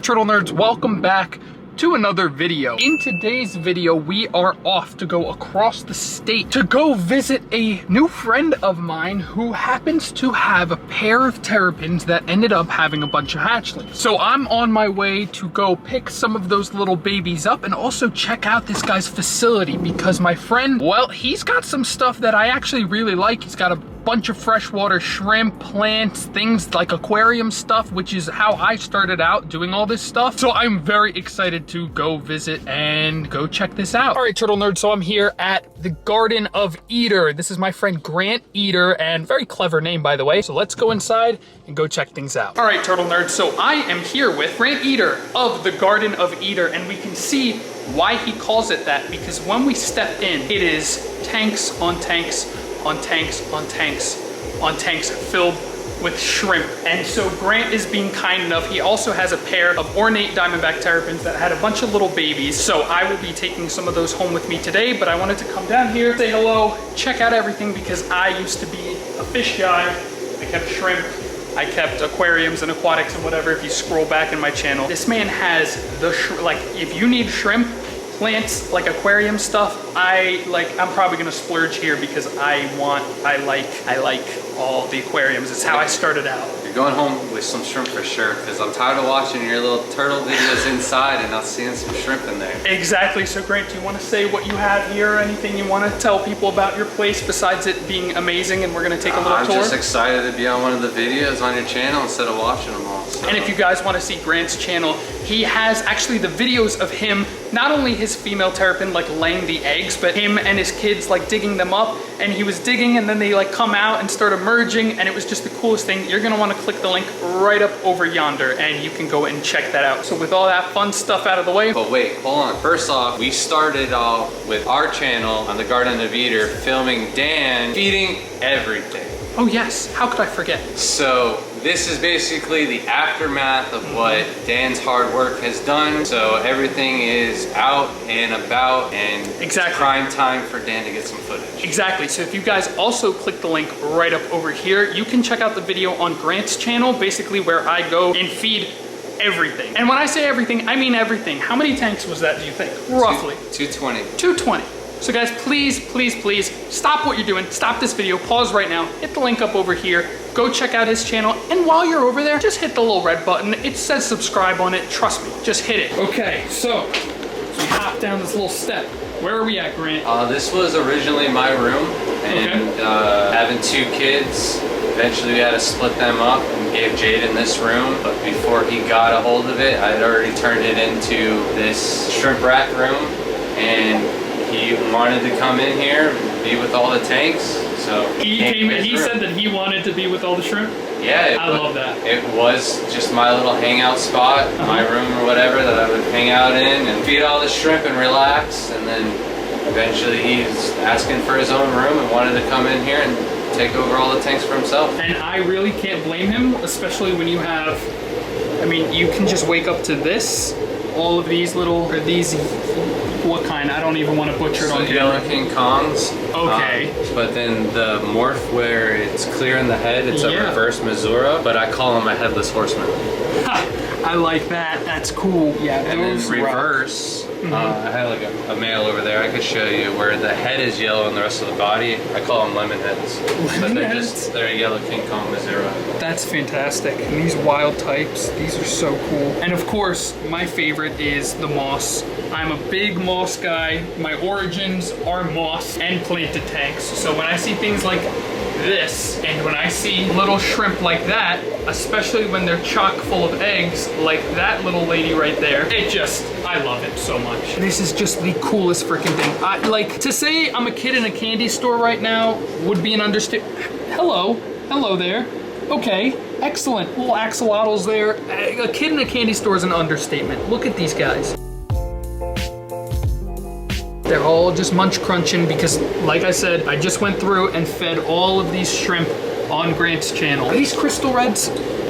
Turtle Nerds, welcome back to another video. In today's video, we are off to go across the state to go visit a new friend of mine who happens to have a pair of terrapins that ended up having a bunch of hatchlings. So I'm on my way to go pick some of those little babies up and also check out this guy's facility because my friend, well, he's got some stuff that I actually really like. He's got a bunch of freshwater shrimp, plants, things like aquarium stuff, which is how I started out doing all this stuff. So I'm very excited to go visit and go check this out. All right, Turtle Nerds, so I'm here at the Garden of Eder. This is my friend Grant Eder, and very clever name, by the way. So let's go inside and go check things out. All right, Turtle Nerds, so I am here with Grant Eder of the Garden of Eder, and we can see why he calls it that, because when we step in, it is tanks on tanks on tanks on tanks on tanks filled with shrimp. And so Grant is being kind enough. He also has a pair of ornate diamondback terrapins that had a bunch of little babies. So I will be taking some of those home with me today, but I wanted to come down here, say hello, check out everything, because I used to be a fish guy. I kept shrimp, I kept aquariums and aquatics and whatever. If you scroll back in my channel, this man has the like, if you need shrimp, plants, like aquarium stuff, I'm probably gonna splurge here because I like all the aquariums. It's how I started out. You're going home with some shrimp for sure, because I'm tired of watching your little turtle videos inside and not seeing some shrimp in there. Exactly. So Grant, do you want to say what you have here, or anything you want to tell people about your place besides it being amazing? And we're going to take a little tour. I'm just excited to be on one of the videos on your channel instead of watching them all. So. And if you guys want to see Grant's channel, he has actually the videos of him, not only his female terrapin like laying the eggs, but him and his kids like digging them up. And he was digging and then they like come out and start emerging, and it was just the coolest thing. You're going to want to click the link right up over yonder and you can go and check that out. So with all that fun stuff out of the way. But wait, hold on. First off, we started off with our channel on the Garden of Eder filming Dan feeding everything. Oh yes, how could I forget? So this is basically the aftermath of what Dan's hard work has done. So everything is out and about, and exactly, prime time for Dan to get some footage. Exactly. So if you guys also click the link right up over here, you can check out the video on Grant's channel, basically where I go and feed everything. And when I say everything, I mean everything. How many tanks was that, do you think? Roughly. 220. 220. So guys, please, please, please stop what you're doing. Stop this video, pause right now, hit the link up over here, go check out his channel. And while you're over there, just hit the little red button. It says subscribe on it. Trust me, just hit it. Okay, so we hop down this little step. Where are we at, Grant? This was originally my room, and having two kids, eventually we had to split them up and gave Jaden this room. But before he got a hold of it, I had already turned it into this shrimp rack room, and he wanted to come in here and be with all the tanks, so he said that he wanted to be with all the shrimp? Yeah, I love that. It was just my little hangout spot, my room or whatever, that I would hang out in and feed all the shrimp and relax. And then eventually he's asking for his own room and wanted to come in here and take over all the tanks for himself. And I really can't blame him, especially when you have, I mean, you can just wake up to this, all of these little, or these, what kind? I don't even want to butcher it on camera. Yellow King Kongs. Okay. But then the morph where it's clear in the head, it's a reverse Missoura, but I call him a headless horseman. I like that. That's cool. Yeah, and then reverse, I had like a male over there. I could show you where the head is yellow and the rest of the body. I call them lemon heads. But they're a Yellow King Kong Missoura. That's fantastic. And these wild types, these are so cool. And of course, my favorite is the moss. I'm a big moss guy. My origins are moss and planted tanks. So when I see things like this, and when I see little shrimp like that, especially when they're chock full of eggs, like that little lady right there, I love it so much. This is just the coolest freaking thing. Like, to say I'm a kid in a candy store right now would be an understatement. Hello there. Okay, excellent. Little axolotls there. A kid in a candy store is an understatement. Look at these guys. They're all just munch crunching because, like I said, I just went through and fed all of these shrimp on Grant's channel. Are these crystal reds?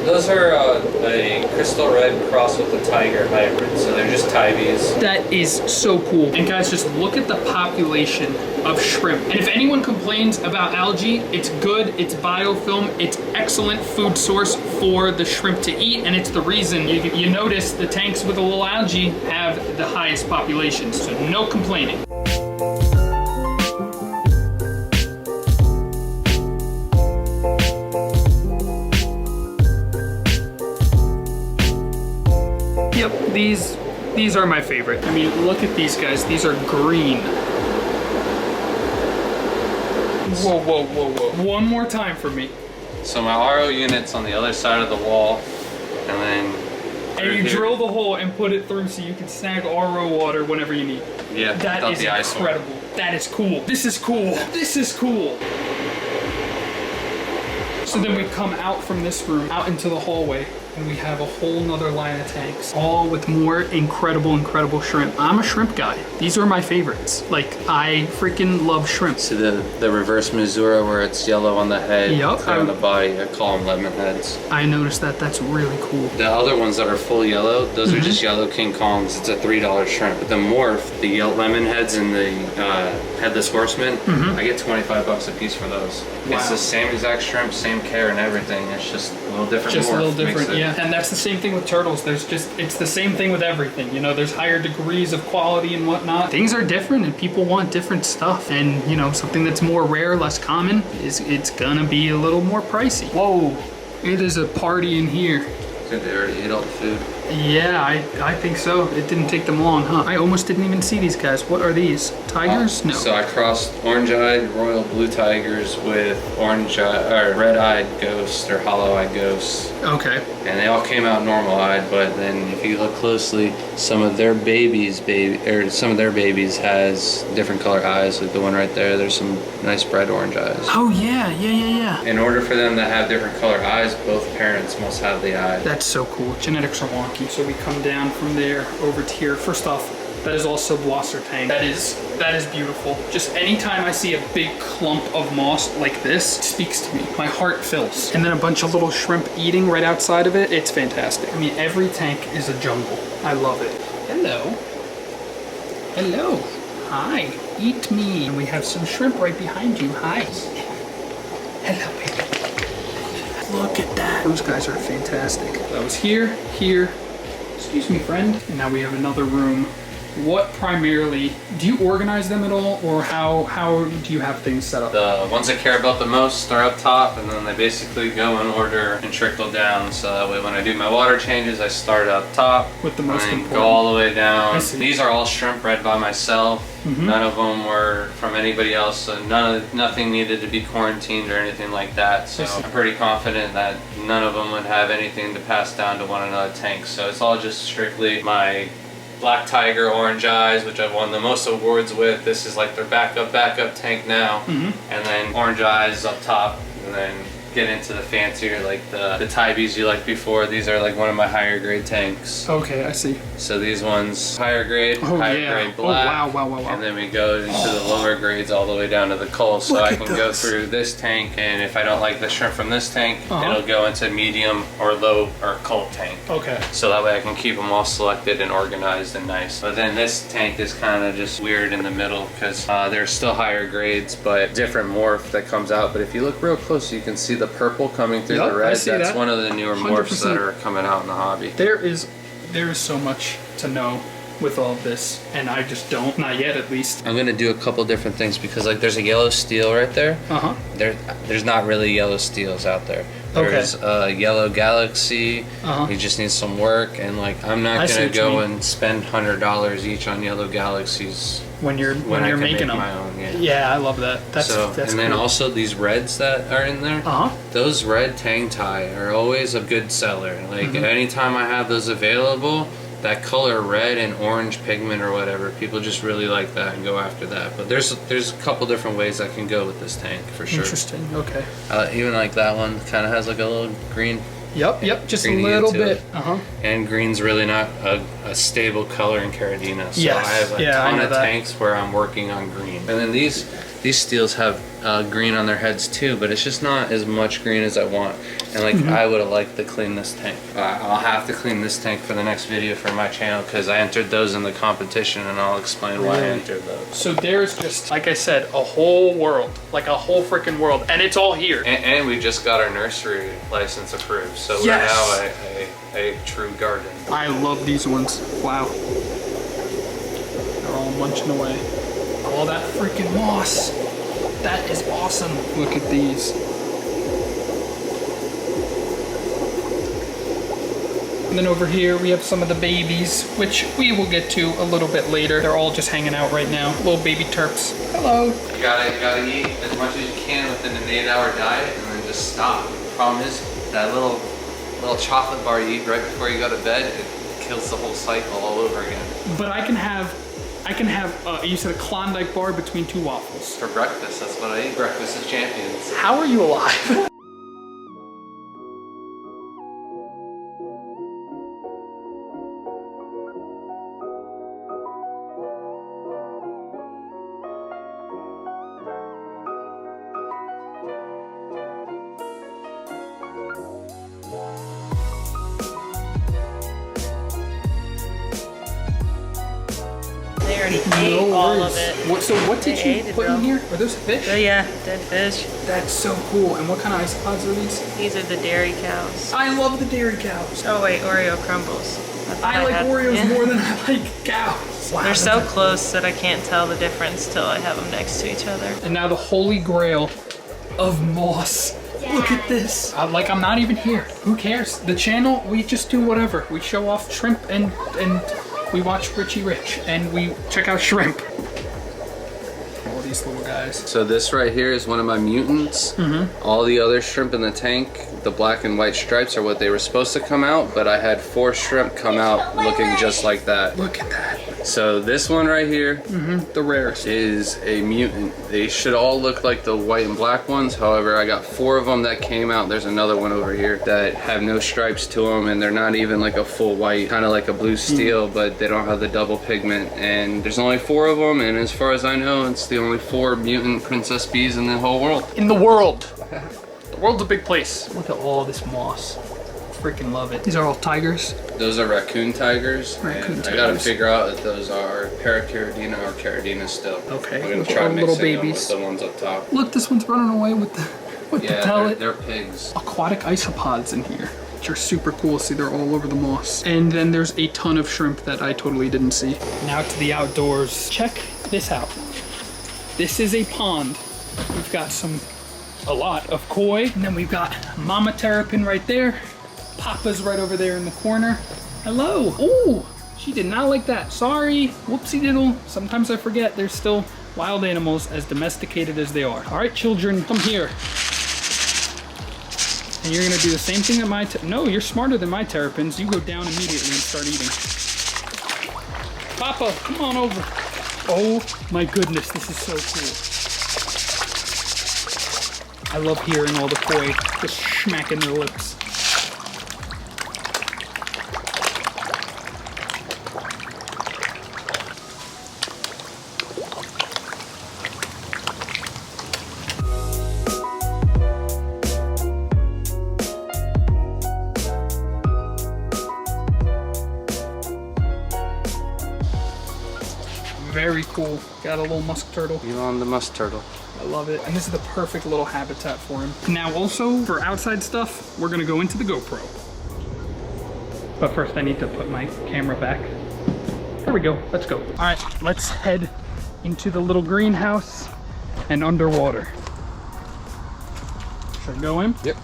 Those are a crystal red cross with a tiger hybrid, so they're just tibies. That is so cool. And guys, just look at the population of shrimp. And if anyone complains about algae, it's good, it's biofilm, it's excellent food source for the shrimp to eat, and it's the reason you notice the tanks with a little algae have the highest populations, so no complaining. Yep, these are my favorite. I mean, look at these guys. These are green. Whoa, whoa, whoa, whoa. One more time for me. So my RO unit's on the other side of the wall, and then... And you drill the hole and put it through so you can snag RO water whenever you need. Yeah, that is incredible. That is cool. This is cool. This is cool. So then we come out from this room, out into the hallway, and we have a whole nother line of tanks, all with more incredible shrimp. I'm a shrimp guy. These are my favorites. Like, I freaking love shrimp. See the reverse Missouri where it's yellow on the head, yep, clear on the body. I call them lemon heads. I noticed that. That's really cool. The other ones that are full yellow, those are just yellow King Kongs. It's a $3 shrimp. But the morph, the lemon heads and the headless horseman, I get 25 bucks a piece for those. Wow. It's the same exact shrimp, same care and everything. It's just a little different. Just morph a little different, yeah. And that's the same thing with turtles. It's the same thing with everything. You know, there's higher degrees of quality and whatnot. Things are different and people want different stuff. And, you know, something that's more rare, less common, it's gonna be a little more pricey. Whoa, it is a party in here. They already ate all the food. Yeah, I think so. It didn't take them long, huh? I almost didn't even see these guys. What are these? Tigers? No. So I crossed orange-eyed royal blue tigers with red-eyed ghosts or hollow-eyed ghosts. Okay. And they all came out normal-eyed, but then if you look closely, some of their babies has different color eyes. Like the one right there, there's some nice bright orange eyes. Oh yeah. In order for them to have different color eyes, both parents must have the eye. That's so cool. Genetics are wonky. So we come down from there over to here. First off, that is also Blosser tank. That is beautiful. Just anytime I see a big clump of moss like this, it speaks to me. My heart fills. And then a bunch of little shrimp eating right outside of it. It's fantastic. I mean, every tank is a jungle. I love it. Hello. Hello. Hi. Eat me. And we have some shrimp right behind you. Hi. Hello, baby. Look at that. Those guys are fantastic. That was here. Excuse me, friend. And now we have another room. What primarily, do you organize them at all, or how do you have things set up? The ones I care about the most are up top, and then they basically go in order and trickle down. So that way when I do my water changes, I start up top with the most and important. Go all the way down. I see. These are all shrimp bred by myself. None of them were from anybody else, so nothing needed to be quarantined or anything like that. So I'm pretty confident that none of them would have anything to pass down to one another tank. So it's all just strictly my Black Tiger Orange Eyes, which I've won the most awards with. This is like their backup tank now. And then Orange Eyes up top, and then get into the fancier, like the Tibies you liked before. These are like one of my higher grade tanks. Okay, I see. So these ones, higher grade black. Oh, wow. And then we go into the lower grades all the way down to the coal. So I can go through this tank, and if I don't like the shrimp from this tank, it'll go into medium or low or coal tank. Okay. So that way I can keep them all selected and organized and nice. But then this tank is kind of just weird in the middle because there's still higher grades, but different morph that comes out. But if you look real close, you can see the purple coming through the red. That's one of the newer morphs that are coming out in the hobby. There is so much to know with all of this, and I just don't, not yet at least. I'm gonna do a couple different things because like there's a yellow steel right there. There's not really yellow steels out there. There's a yellow galaxy. You just need some work, and like I'm not gonna go and spend $100 each on yellow galaxies when you're making them. My own, yeah, I love that. That's and then also these reds that are in there. Those red tang tie are always a good seller. Like anytime I have those available, that color red and orange pigment or whatever, people just really like that and go after that. But there's a couple different ways I can go with this tank for sure. Interesting. Okay. Even like that one kind of has like a little green. Yep, just a little bit. And green's really not a stable color in Caradina. So yes. I have a ton of tanks where I'm working on green. And then these These steels have green on their heads too, but it's just not as much green as I want. And like I would have liked to clean this tank. I'll have to clean this tank for the next video for my channel because I entered those in the competition, and I'll explain why I entered those. So there's just, like I said, a whole world, like a whole freaking world, and it's all here. And we just got our nursery license approved, so we're now a true garden. I love these ones. Wow. They're all munching away. All that freaking moss. That is awesome. Look at these. And then over here we have some of the babies, which we will get to a little bit later. They're all just hanging out right now. Little baby terps. Hello. You gotta eat as much as you can within an 8-hour diet, and then just stop. The problem is that little chocolate bar you eat right before you go to bed, it kills the whole cycle all over again. But I can have, you said a Klondike bar between 2 waffles. For breakfast, that's what I eat. Breakfast of champions. How are you alive? They already ate all of it. What did you put in here? Are those fish? Oh yeah, dead fish. That's so cool. And what kind of isopods are these? These are the dairy cows. I love the dairy cows. Oh wait, Oreo crumbles. I like Oreos more than I like cows. Wow, they're so close that I can't tell the difference till I have them next to each other. And now the holy grail of moss. Look at this. Like I'm not even here. Who cares? The channel, we just do whatever. We show off shrimp and we watch Richie Rich and we check out shrimp. All these little guys. So this right here is one of my mutants. All the other shrimp in the tank, the black and white stripes are what they were supposed to come out, but I had 4 shrimp come out looking just like that. Look at that. So this one right here, the rarest, is a mutant. They should all look like the white and black ones. However, I got 4 of them that came out. There's another one over here that have no stripes to them, and they're not even like a full white, kind of like a blue steel, but they don't have the double pigment. And there's only 4 of them, and as far as I know, it's the only 4 mutant princess bees in the whole world. In the world. The world's a big place. Look at all this moss. Freaking love it. These are all tigers. Those are raccoon tigers. Raccoon tigers. I gotta figure out if those are Paracaridina or Caridina still. Okay. We're gonna Look at try all the little mixing them babies. with the ones up top. Look, this one's running away with the pellet. They're pigs. Aquatic isopods in here, which are super cool. See, they're all over the moss. And then there's a ton of shrimp that I totally didn't see. Now to the outdoors. Check this out. This is a pond. We've got a lot of koi. And then we've got Mama Terrapin right there. Papa's right over there in the corner. Hello. Ooh, she did not like that. Sorry. Whoopsie diddle. Sometimes I forget there's still wild animals as domesticated as they are. All right, children, come here. And you're gonna do the same thing that no, you're smarter than my terrapins. You go down immediately and start eating. Papa, come on over. Oh my goodness, this is so cool. I love hearing all the koi just smacking their lips. Very cool. Got a little musk turtle. Elon the musk turtle. I love it. And this is the perfect little habitat for him. Now also, for outside stuff, we're gonna go into the GoPro. But first I need to put my camera back. There we go, let's go. All right, let's head into the little greenhouse and underwater. Should I go in? Yep.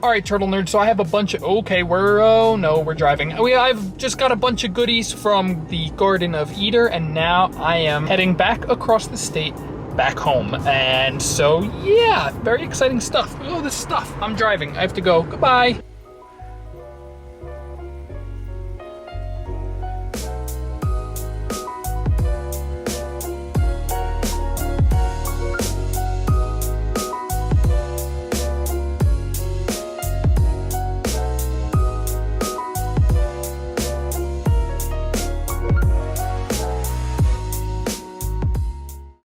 All right, Turtle Nerd, so I have a bunch of, oh no, we're driving. I've just got a bunch of goodies from the Garden of Eder, and now I am heading back across the state, back home. And so, yeah, very exciting stuff. Oh, this stuff. I'm driving. I have to go. Goodbye.